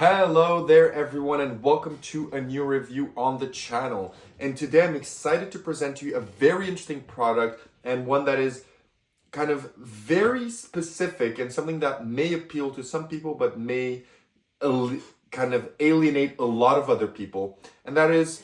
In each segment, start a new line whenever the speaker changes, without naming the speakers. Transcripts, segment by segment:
Hello there everyone and welcome to a new review on the channel. And today I'm excited to present to you a very interesting product and one that is kind of very specific and something that may appeal to some people but may kind of alienate a lot of other people. And that is,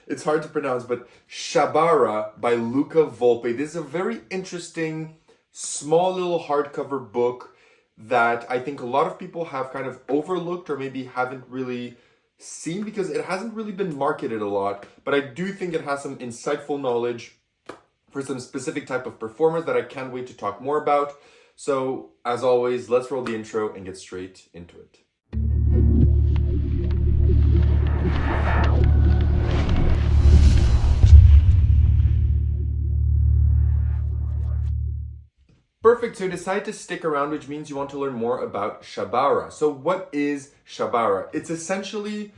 it's hard to pronounce, but Shabara by Luca Volpe. This is a very interesting, small little hardcover book that I think a lot of people have kind of overlooked or maybe haven't really seen because it hasn't really been marketed a lot. But I do think it has some insightful knowledge for some specific type of performers that I can't wait to talk more about. So as always, let's roll the intro and get straight into it. Perfect, so you decide to stick around, which means you want to learn more about Shabara. So what is Shabara? It's essentially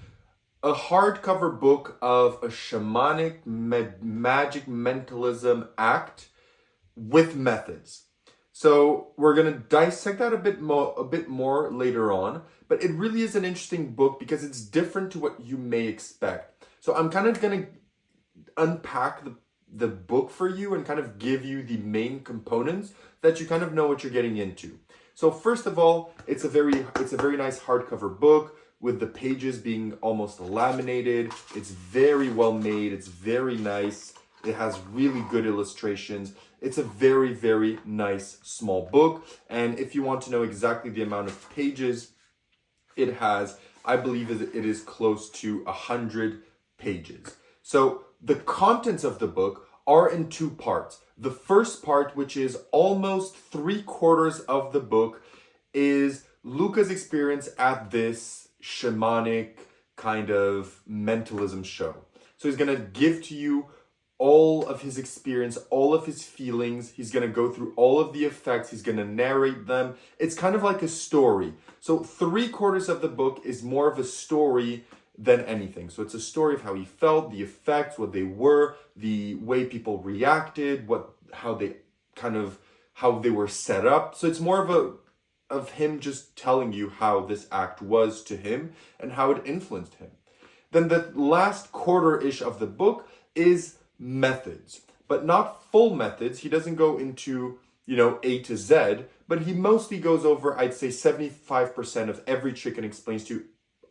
a hardcover book of a shamanic magic mentalism act with methods. So we're gonna dissect that a bit more later on, but it really is an interesting book because it's different to what you may expect. So I'm kind of gonna unpack the book for you and kind of give you the main components that you kind of know what you're getting into. So first of all, it's a very nice hardcover book with the pages being almost laminated. It's very well made. It's very nice. It has really good illustrations. It's a very, very nice small book. And if you want to know exactly the amount of pages it has, I believe it is close to 100 pages. So the contents of the book are in two parts. The first part, which is almost 3/4 of the book, is Luca's experience at this shamanic kind of mentalism show. So he's gonna give to you all of his experience, all of his feelings. He's gonna go through all of the effects. He's gonna narrate them. It's kind of like a story. So 3/4 of the book is more of a story than anything. So it's a story of how he felt, the effects, what they were, the way people reacted, how they were set up. So it's more of him just telling you how this act was to him and how it influenced him. Then the last quarter-ish of the book is methods, but not full methods. He doesn't go into, A to Z, but he mostly goes over, I'd say 75% of every trick and explains to you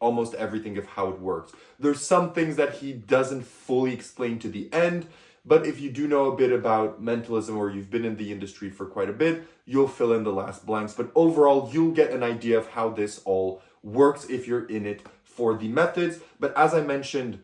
almost everything of how it works. There's some things that he doesn't fully explain to the end, but if you do know a bit about mentalism or you've been in the industry for quite a bit, you'll fill in the last blanks. But overall, you'll get an idea of how this all works if you're in it for the methods. But as I mentioned,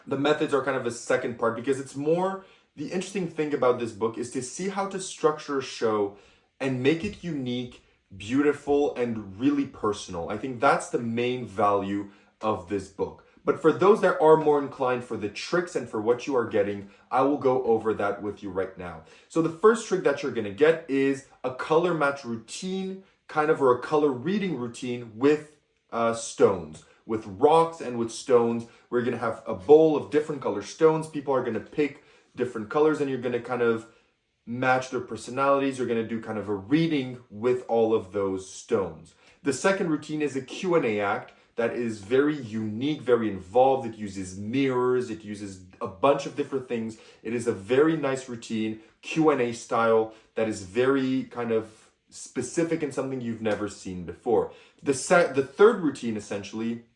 the methods are kind of a second part because it's more, the interesting thing about this book is to see how to structure a show and make it unique, beautiful, and really personal. I think that's the main value of this book. But for those that are more inclined for the tricks and for what you are getting, I will go over that with you right now. So the first trick that you're gonna get is a color match routine, or a color reading routine with stones, with rocks and with stones. We're gonna have a bowl of different color stones. People are gonna pick different colors and you're gonna kind of match their personalities. You're going to do kind of a reading with all of those stones. The second routine is a Q&A act that is very unique, very involved. It uses mirrors. It uses a bunch of different things. It is a very nice routine, Q&A style, that is very kind of specific and something you've never seen before. The third routine essentially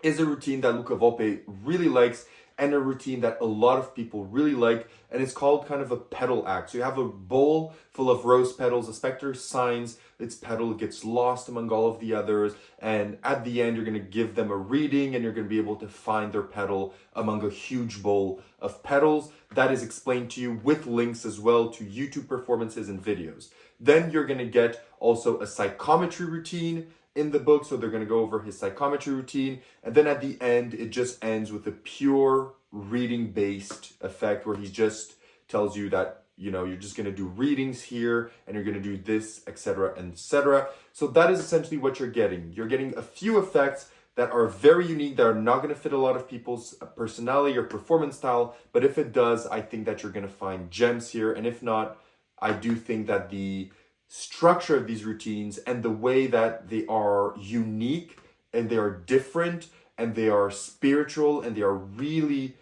is a routine that Luca Volpe really likes and a routine that a lot of people really like, and it's called kind of a petal act. So you have a bowl full of rose petals, a specter signs its petal, it gets lost among all of the others, and at the end you're gonna give them a reading and you're gonna be able to find their petal among a huge bowl of petals. That is explained to you with links as well to YouTube performances and videos. Then you're gonna get also a psychometry routine in the book, so they're going to go over his psychometry routine, and then at the end it just ends with a pure reading based effect where he just tells you that you're just going to do readings here and you're going to do this, etc., etc. So that is essentially what you're getting. You're getting a few effects that are very unique, that are not going to fit a lot of people's personality or performance style, but if it does, I think that you're going to find gems here, and if not, I do think that the structure of these routines and the way that they are unique and they are different and they are spiritual and they are really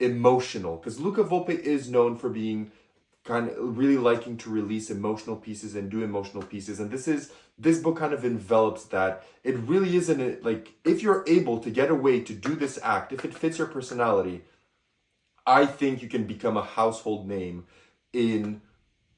emotional. Because Luca Volpe is known for being kind of really liking to release emotional pieces and do emotional pieces. And this book kind of envelops that. It really isn't like, if you're able to get away to do this act, if it fits your personality, I think you can become a household name in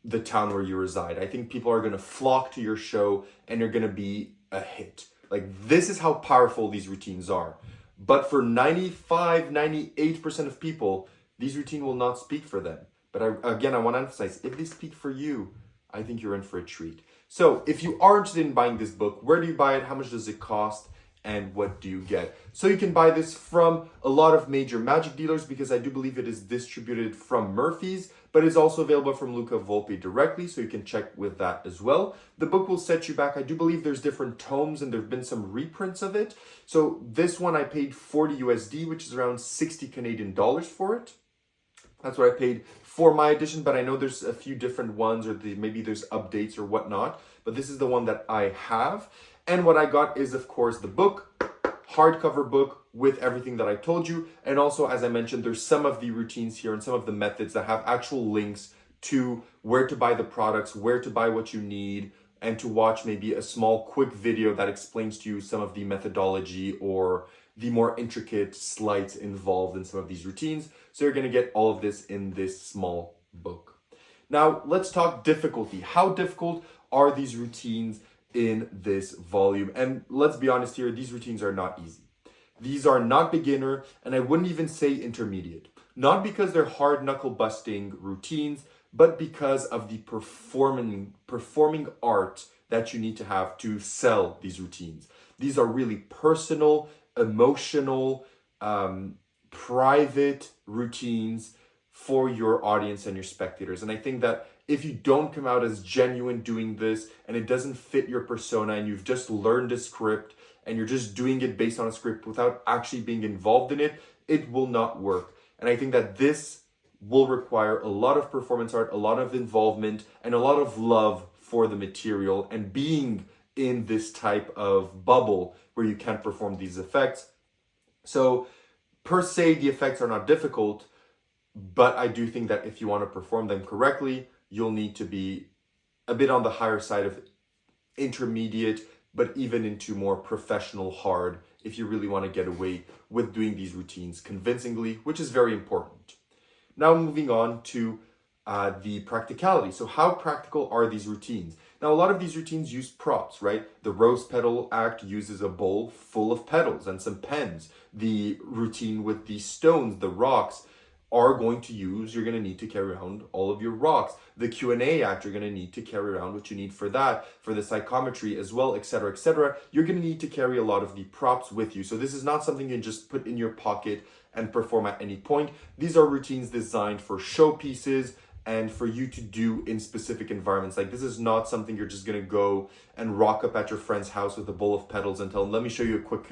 the town where you reside. I think people are going to flock to your show and you're going to be a hit. Like, this is how powerful these routines are. But for 95, 98% of people, these routines will not speak for them. But I want to emphasize, if they speak for you, I think you're in for a treat. So if you are interested in buying this book, where do you buy it? How much does it cost? And what do you get? So you can buy this from a lot of major magic dealers, because I do believe it is distributed from Murphy's, but it's also available from Luca Volpe directly, so you can check with that as well. The book will set you back. I do believe there's different tomes and there have been some reprints of it. So this one I paid 40 USD, which is around 60 Canadian dollars for it. That's what I paid for my edition, but I know there's a few different ones, or maybe there's updates or whatnot, but this is the one that I have. And what I got is, of course, the book, hardcover book with everything that I told you. And also, as I mentioned, there's some of the routines here and some of the methods that have actual links to where to buy the products, where to buy what you need, and to watch maybe a small quick video that explains to you some of the methodology or the more intricate slides involved in some of these routines. So you're going to get all of this in this small book. Now, let's talk difficulty. How difficult are these routines in this volume? And let's be honest here, these routines are not easy. These are not beginner, and I wouldn't even say intermediate. Not because they're hard knuckle busting routines, but because of the performing art that you need to have to sell these routines. These are really personal, emotional, private routines for your audience and your spectators. And I think that if you don't come out as genuine doing this and it doesn't fit your persona and you've just learned a script and you're just doing it based on a script without actually being involved in it, it will not work. And I think that this will require a lot of performance art, a lot of involvement, and a lot of love for the material and being in this type of bubble where you can perform these effects. So per se, the effects are not difficult, but I do think that if you want to perform them correctly, you'll need to be a bit on the higher side of intermediate, but even into more professional hard if you really want to get away with doing these routines convincingly, which is very important. Now moving on to the practicality. So how practical are these routines? Now, a lot of these routines use props, right? The rose petal act uses a bowl full of petals and some pens. The routine with the stones, the rocks, you're going to need to carry around all of your rocks. The Q&A act, you're going to need to carry around what you need for that, for the psychometry as well, etc., etc. You're going to need to carry a lot of the props with you. So this is not something you can just put in your pocket and perform at any point. These are routines designed for showpieces and for you to do in specific environments. Like, this is not something you're just going to go and rock up at your friend's house with a bowl of petals and tell them, let me show you a quick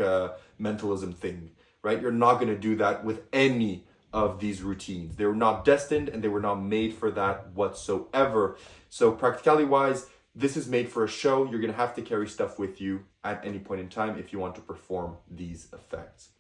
mentalism thing, right? You're not going to do that with any of these routines. They were not destined and they were not made for that whatsoever. So practicality wise, this is made for a show. You're going to have to carry stuff with you at any point in time if you want to perform these effects.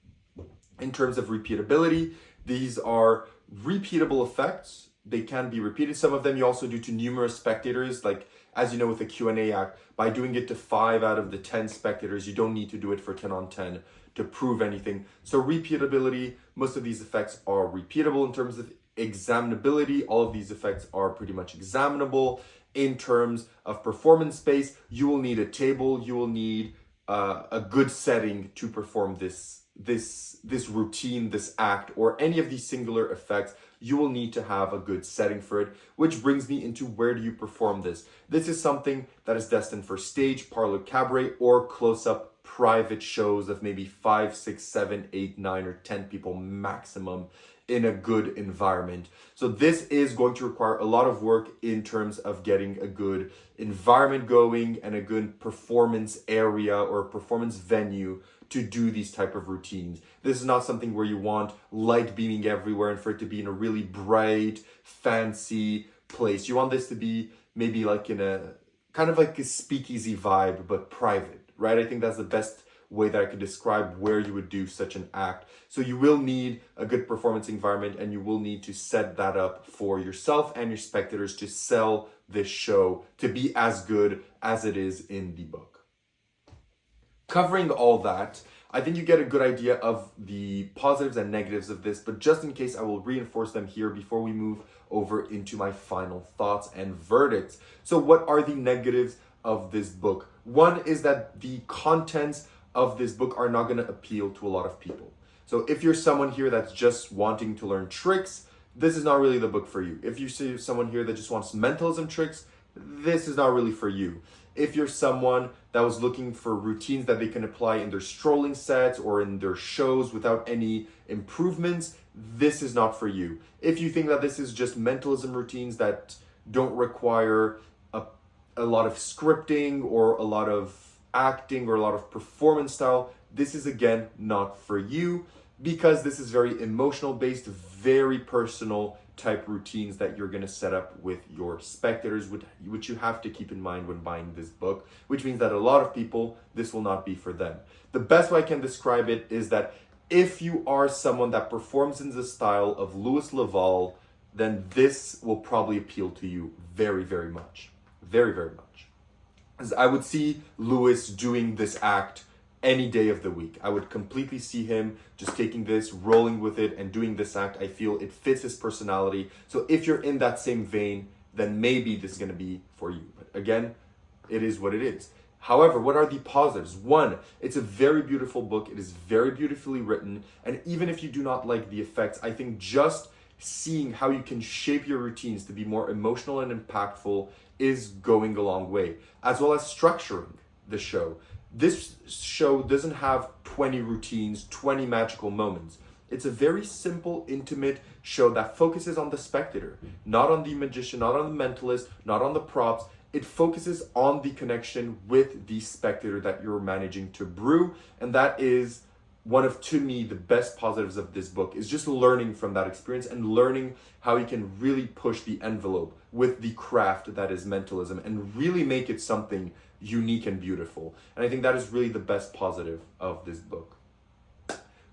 In terms of repeatability, these are repeatable effects. They can be repeated. Some of them you also do to numerous spectators, like, as you know, with the Q&A act, by doing it to 5 out of the 10 spectators, you don't need to do it for 10 on 10 to prove anything. So repeatability, most of these effects are repeatable. In terms of examinability, all of these effects are pretty much examinable. In terms of performance space, you will need a table, you will need a good setting to perform this routine, this act, or any of these singular effects. You will need to have a good setting for it, which brings me into where do you perform this? This is something that is destined for stage, parlor, cabaret, or close-up private shows of maybe 5, 6, 7, 8, 9, or 10 people maximum in a good environment. So this is going to require a lot of work in terms of getting a good environment going and a good performance area or performance venue to do these type of routines. This is not something where you want light beaming everywhere and for it to be in a really bright, fancy place. You want this to be maybe like in a kind of like a speakeasy vibe, but private, right? I think that's the best way that I could describe where you would do such an act. So you will need a good performance environment, and you will need to set that up for yourself and your spectators to sell this show to be as good as it is in the book. Covering all that, I think you get a good idea of the positives and negatives of this, but just in case, I will reinforce them here before we move over into my final thoughts and verdicts. So what are the negatives of this book? One is that the contents of this book are not going to appeal to a lot of people. So if you're someone here that's just wanting to learn tricks, this is not really the book for you. If you see someone here that just wants mentalism tricks, this is not really for you. If you're someone that was looking for routines that they can apply in their strolling sets or in their shows without any improvements, this is not for you. If you think that this is just mentalism routines that don't require a lot of scripting or a lot of acting or a lot of performance style, this is again not for you, because this is very emotional based, very personal type routines that you're going to set up with your spectators, which you have to keep in mind when buying this book, which means that a lot of people, this will not be for them. The best way I can describe it is that if you are someone that performs in the style of Louis Laval, then this will probably appeal to you very, very much. Very, very much. As I would see Louis doing this act any day of the week. I would completely see him just taking this, rolling with it, and doing this act. I feel it fits his personality. So if you're in that same vein, then maybe this is going to be for you. But again, it is what it is. However, what are the positives? One, it's a very beautiful book. It is very beautifully written. And even if you do not like the effects, I think just seeing how you can shape your routines to be more emotional and impactful is going a long way, as well as structuring the show. This show doesn't have 20 routines, 20 magical moments. It's a very simple, intimate show that focuses on the spectator, not on the magician, not on the mentalist, not on the props. It focuses on the connection with the spectator that you're managing to brew. And that is one of, to me, the best positives of this book, is just learning from that experience and learning how you can really push the envelope with the craft that is mentalism and really make it something unique and beautiful. And I think that is really the best positive of this book.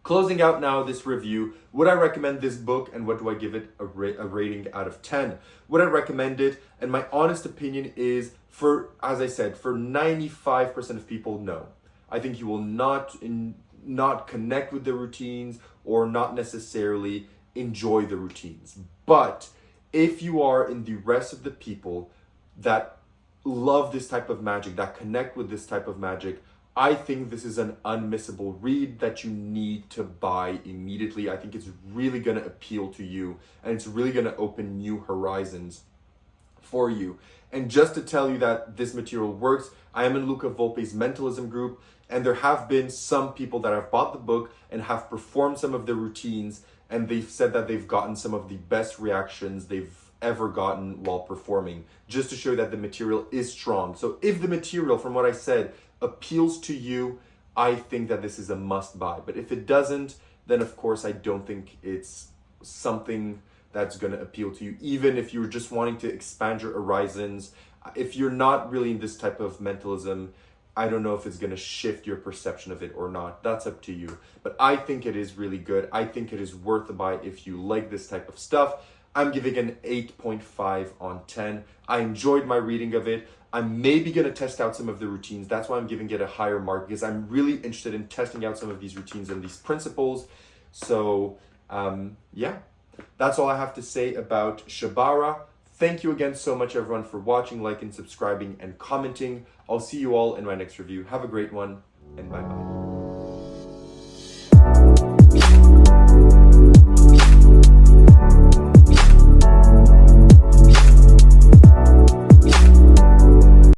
Closing out now this review, would I recommend this book, and what do I give it a rating out of 10? Would I recommend it? And my honest opinion is, as I said, for 95% of people, no. I think you will not connect with the routines or not necessarily enjoy the routines. But if you are in the rest of the people that love this type of magic, that connect with this type of magic, I think this is an unmissable read that you need to buy immediately. I think it's really going to appeal to you, and it's really going to open new horizons for you. And just to tell you that this material works, I am in Luca Volpe's Mentalism group, and there have been some people that have bought the book and have performed some of the routines, and they've said that they've gotten some of the best reactions they've ever gotten while performing, just to show that the material is strong. So if the material, from what I said, appeals to you, I think that this is a must buy. But if it doesn't, then of course I don't think it's something that's going to appeal to you, even if you're just wanting to expand your horizons. If you're not really in this type of mentalism, I don't know if it's going to shift your perception of it or not. That's up to you. But I think it is really good. I think it is worth a buy if you like this type of stuff. I'm giving an 8.5 on 10. I enjoyed my reading of it. I'm maybe going to test out some of the routines. That's why I'm giving it a higher mark, because I'm really interested in testing out some of these routines and these principles. So, yeah, that's all I have to say about Shabara. Thank you again so much, everyone, for watching, liking, subscribing, and commenting. I'll see you all in my next review. Have a great one, and bye-bye.